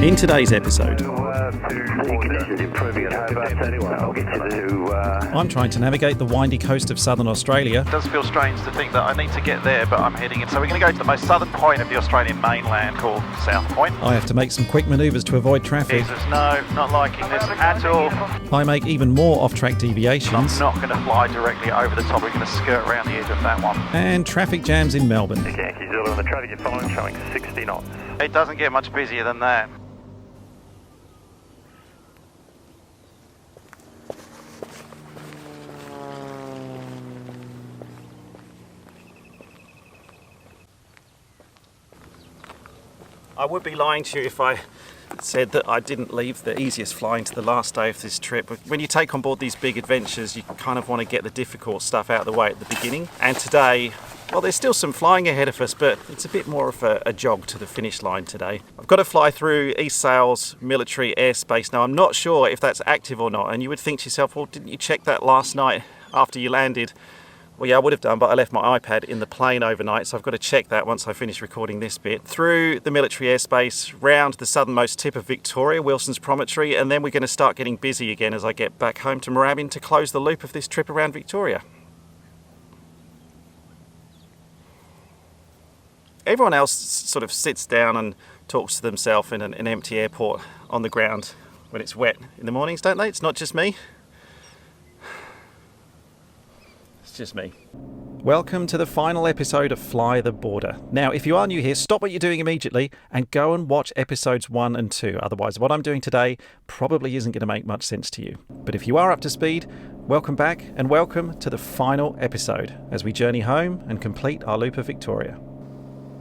In today's episode, I'm trying to navigate the windy coast of southern Australia. It does feel strange to think that I need to get there, but I'm heading in. So we're going to go to the most southern point of the Australian mainland called South Point. I have to make some quick manoeuvres to avoid traffic. Jesus, no, not liking this at all. I make even more off-track deviations. I'm not going to fly directly over the top. We're going to skirt around the edge of that one. And traffic jams in Melbourne. Yankee Zulu, and the traffic you're following showing 60 knots. It doesn't get much busier than that. I would be lying to you if I said that I didn't leave the easiest flying to the last day of this trip. When you take on board these big adventures, you kind of want to get the difficult stuff out of the way at the beginning. And today, well, there's still some flying ahead of us, but it's a bit more of a jog to the finish line today. I've got to fly through East Sales military airspace. Now, I'm not sure if that's active or not, and you would think to yourself, well, didn't you check that last night after you landed? Well, yeah, I would have done, but I left my iPad in the plane overnight, so I've got to check that once I finish recording this bit. Through the military airspace, round the southernmost tip of Victoria, Wilson's Promontory, and then we're going to start getting busy again as I get back home to Moorabbin to close the loop of this trip around Victoria. Everyone else sort of sits down and talks to themselves in an empty airport on the ground when it's wet in the mornings, don't they? It's not just me. Just me. Welcome to the final episode of Fly the Border. Now, if you are new here, stop what you're doing immediately and go and watch episodes 1 and 2. Otherwise, what I'm doing today probably isn't going to make much sense to you. But if you are up to speed, welcome back and welcome to the final episode as we journey home and complete our loop of Victoria.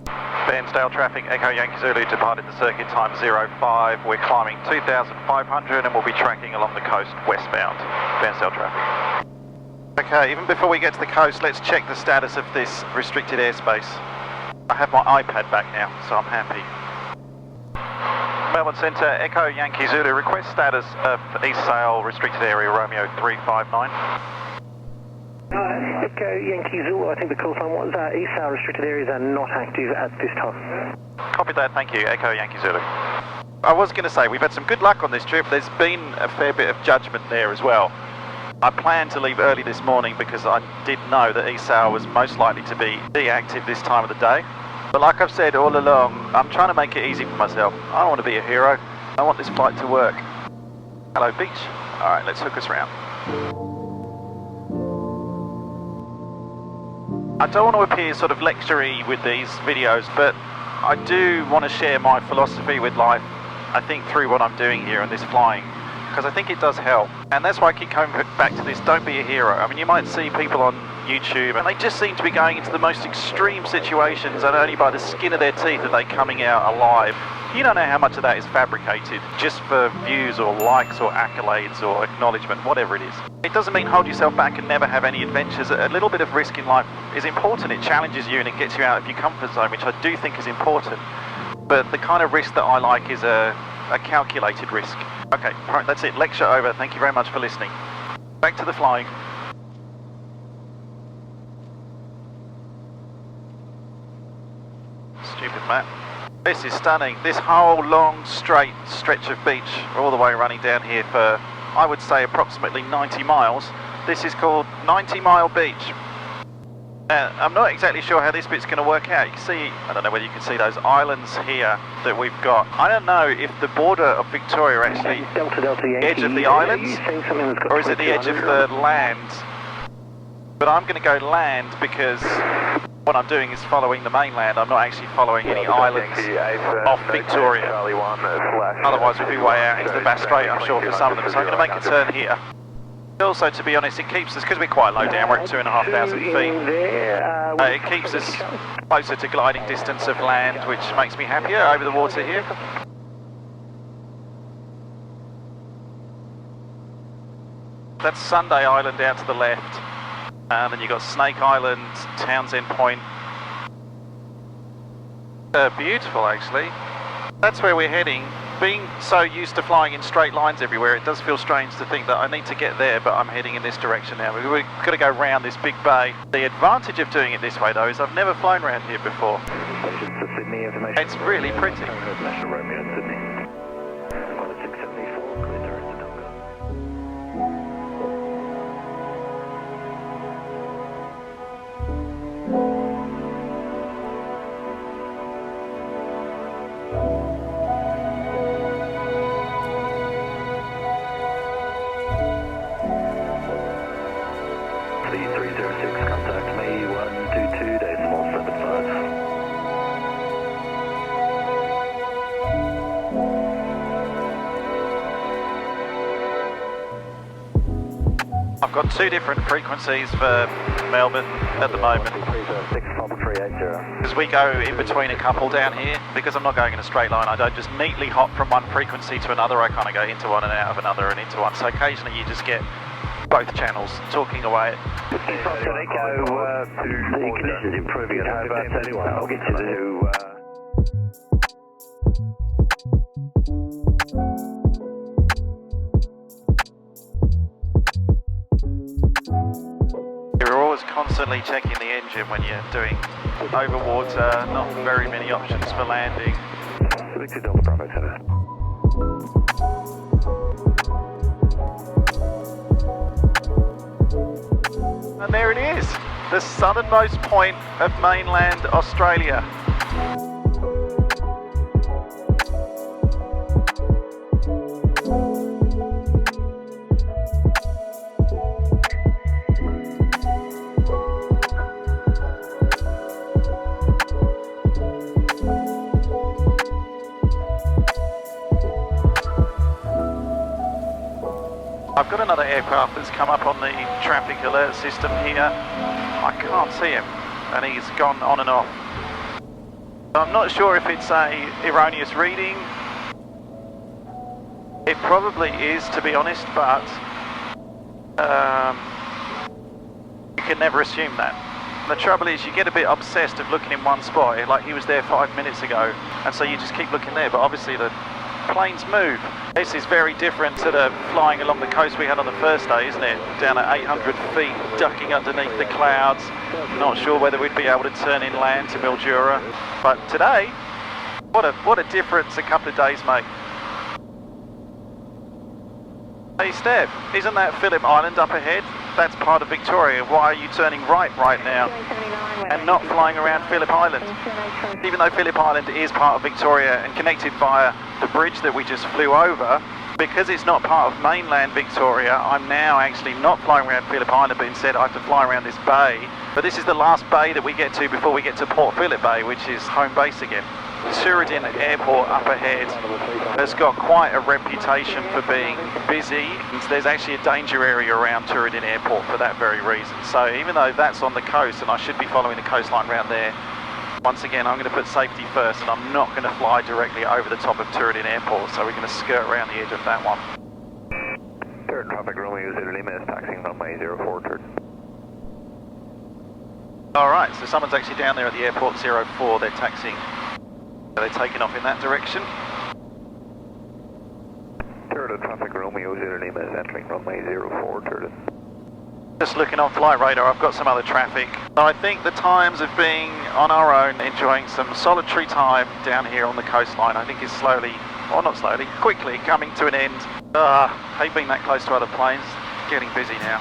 Bairnsdale traffic, Echo Yankee Zulu, departed the circuit time 05. We're climbing 2,500 and we'll be tracking along the coast westbound. Bairnsdale traffic. Okay, even before we get to the coast, let's check the status of this restricted airspace. I have my iPad back now, so I'm happy. Melbourne Centre, Echo Yankee Zulu, request status of East Sale restricted area, Romeo 359. Echo Yankee Zulu, I think the call sign was East Sale restricted areas are not active at this time. Copy that, thank you, Echo Yankee Zulu. I was going to say, we've had some good luck on this trip. There's been a fair bit of judgment there as well. I planned to leave early this morning because I did know that East Sale was most likely to be deactive this time of the day. But like I've said all along, I'm trying to make it easy for myself. I don't want to be a hero. I want this flight to work. Hello, beach. All right, let's hook us round. I don't want to appear sort of lectury with these videos, but I do want to share my philosophy with life, I think, through what I'm doing here and this flying. Because I think it does help, and that's why I keep coming back to this, don't be a hero. I mean, you might see people on YouTube and they just seem to be going into the most extreme situations and only by the skin of their teeth are they coming out alive. You don't know how much of that is fabricated just for views or likes or accolades or acknowledgement, whatever it is. It doesn't mean hold yourself back and never have any adventures. A little bit of risk in life is important. It challenges you and it gets you out of your comfort zone, which I do think is important. But the kind of risk that I like is a calculated risk. Okay, alright, that's it. Lecture over. Thank you very much for listening. Back to the flying. Stupid map. This is stunning. This whole long, straight stretch of beach, all the way running down here for, I would say, approximately 90 miles. This is called 90 Mile Beach. I'm not exactly sure how this bit's going to work out. You can see, I don't know whether you can see those islands here that we've got. I don't know if the border of Victoria actually the edge of the islands, or is it the edge of the land? But I'm going to go land because what I'm doing is following the mainland. I'm not actually following any islands off Victoria. Otherwise we'd be way out into the Bass Strait, I'm sure, for some of them. So I'm going to make a turn here. Also, to be honest, it keeps us, because we're quite low down, we're at 2,500 feet, it keeps us closer to gliding distance of land, which makes me happier over the water here. That's Sunday Island out to the left, and then you've got Snake Island, Townsend Point. Beautiful, actually. That's where we're heading. Being so used to flying in straight lines everywhere, it does feel strange to think that I need to get there, but I'm heading in this direction now. We've got to go round this big bay. The advantage of doing it this way, though, is I've never flown around here before. It's really pretty. got two different frequencies for Melbourne at the moment. As we go in between a couple down here, because I'm not going in a straight line, I don't just neatly hop from one frequency to another. I kind of go into one and out of another and into one. So occasionally you just get both channels talking away. The conditions improving at home, but anyway, I'll get you to... You're always constantly checking the engine when you're doing over water, not very many options for landing. And there it is, the southernmost point of mainland Australia. I've got another aircraft that's come up on the traffic alert system here. I can't see him, and he's gone on and off. I'm not sure if it's a erroneous reading. It probably is, to be honest, but you can never assume that. The trouble is you get a bit obsessed of looking in one spot, like he was there 5 minutes ago, and so you just keep looking there, but obviously the planes move. This is very different to the flying along the coast we had on the first day, isn't it? Down at 800 feet, ducking underneath the clouds. Not sure whether we'd be able to turn inland to Mildura. But today, what a difference a couple of days make. Hey Steph, isn't that Phillip Island up ahead? That's part of Victoria. Why are you turning right now and not flying around Phillip Island? Even though Phillip Island is part of Victoria and connected via the bridge that we just flew over, because it's not part of mainland Victoria, I'm now actually not flying around Phillip Island, but instead I have to fly around this bay. But this is the last bay that we get to before we get to Port Phillip Bay, which is home base again. Turin Airport up ahead has got quite a reputation for being busy. There's actually a danger area around Turin Airport for that very reason. So even though that's on the coast and I should be following the coastline around there, once again I'm going to put safety first and I'm not going to fly directly over the top of Turin Airport, so we're going to skirt around the edge of that one. Turin traffic Romeo 0 Lima is taxiing runway 04 Turin. Alright, so someone's actually down there at the airport 04, they're taxiing. They're taking off in that direction. Turin traffic Romeo 0 Lima is entering runway 04 Turin. Just looking on flight radar, I've got some other traffic. So I think the times of being on our own, enjoying some solitary time down here on the coastline, I think is slowly, or not slowly, quickly coming to an end. Hate being that close to other planes, getting busy now.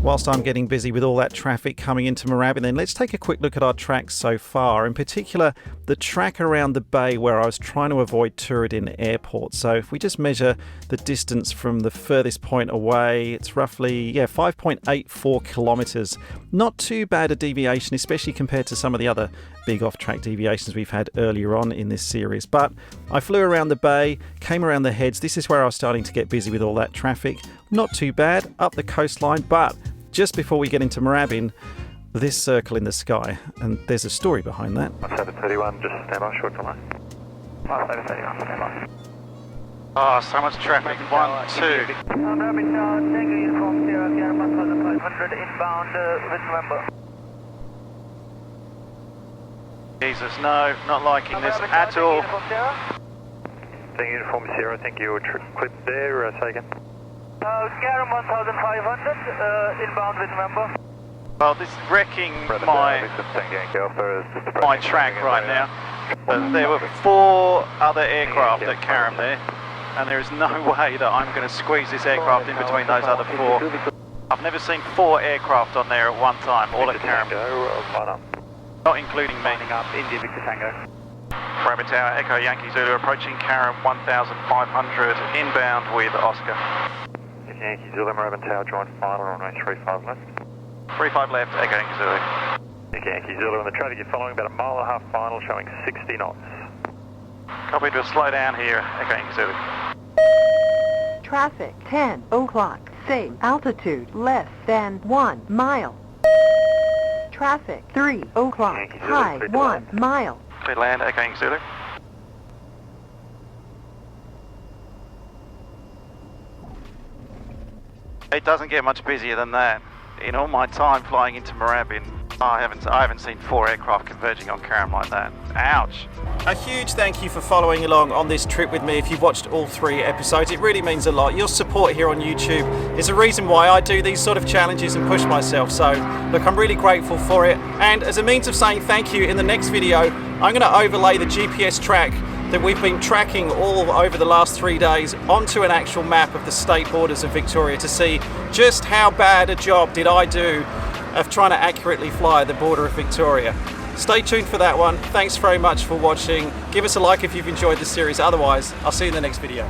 Whilst I'm getting busy with all that traffic coming into Moorabbin, then let's take a quick look at our tracks so far. In particular, the track around the bay where I was trying to avoid Turin Airport. So if we just measure the distance from the furthest point away, it's roughly 5.84 kilometres. Not too bad a deviation, especially compared to some of the other big off-track deviations we've had earlier on in this series. But I flew around the bay, came around the heads. This is where I was starting to get busy with all that traffic. Not too bad, up the coastline, but just before we get into Moorabbin, this circle in the sky, and there's a story behind that. 731, just stand by, short for line. 731, stand by. Oh, so much traffic. 1, 2. Moorabbin Tower, Tango Uniform Sierra, Sierra 1500 inbound with November. Jesus, no, not liking this at all. Tango Uniform Sierra, I think you were clipped there, say again. Sierra 1500 inbound with November. Well, this is wrecking my track right now. There were 4 other aircraft at Carrum there, and there is no way that I'm going to squeeze this aircraft in between those other 4. I've never seen 4 aircraft on there at one time, all at Carrum. Not including me. Up India Victor Tango. Rabbit Tower, Echo Yankee Zulu approaching Carrum 1500 inbound with Oscar. Yankee Zulu, Moorabbin Tower, joint final, runway 35 left. 35 left, Echo Yankee Zulu. Yankee Zulu, and the traffic you're following about a mile and a half final, showing 60 knots. Copy, to slow down here, Echo Yankee Zulu. Traffic, 10 o'clock. safe. Altitude less than 1 mile. Traffic 3 o'clock. Yankee Zulu, High clear to 1 land. mile. Clear land, echoing Zulu. It doesn't get much busier than that. In all my time flying into Moorabbin, I haven't seen 4 aircraft converging on Carrum like that. Ouch. A huge thank you for following along on this trip with me. If you've watched all 3 episodes, it really means a lot. Your support here on YouTube is a reason why I do these sort of challenges and push myself. So look, I'm really grateful for it. And as a means of saying thank you, in the next video, I'm going to overlay the GPS track that we've been tracking all over the last 3 days onto an actual map of the state borders of Victoria to see just how bad a job did I do of trying to accurately fly the border of Victoria. Stay tuned for that one. Thanks very much for watching. Give us a like if you've enjoyed the series. Otherwise, I'll see you in the next video.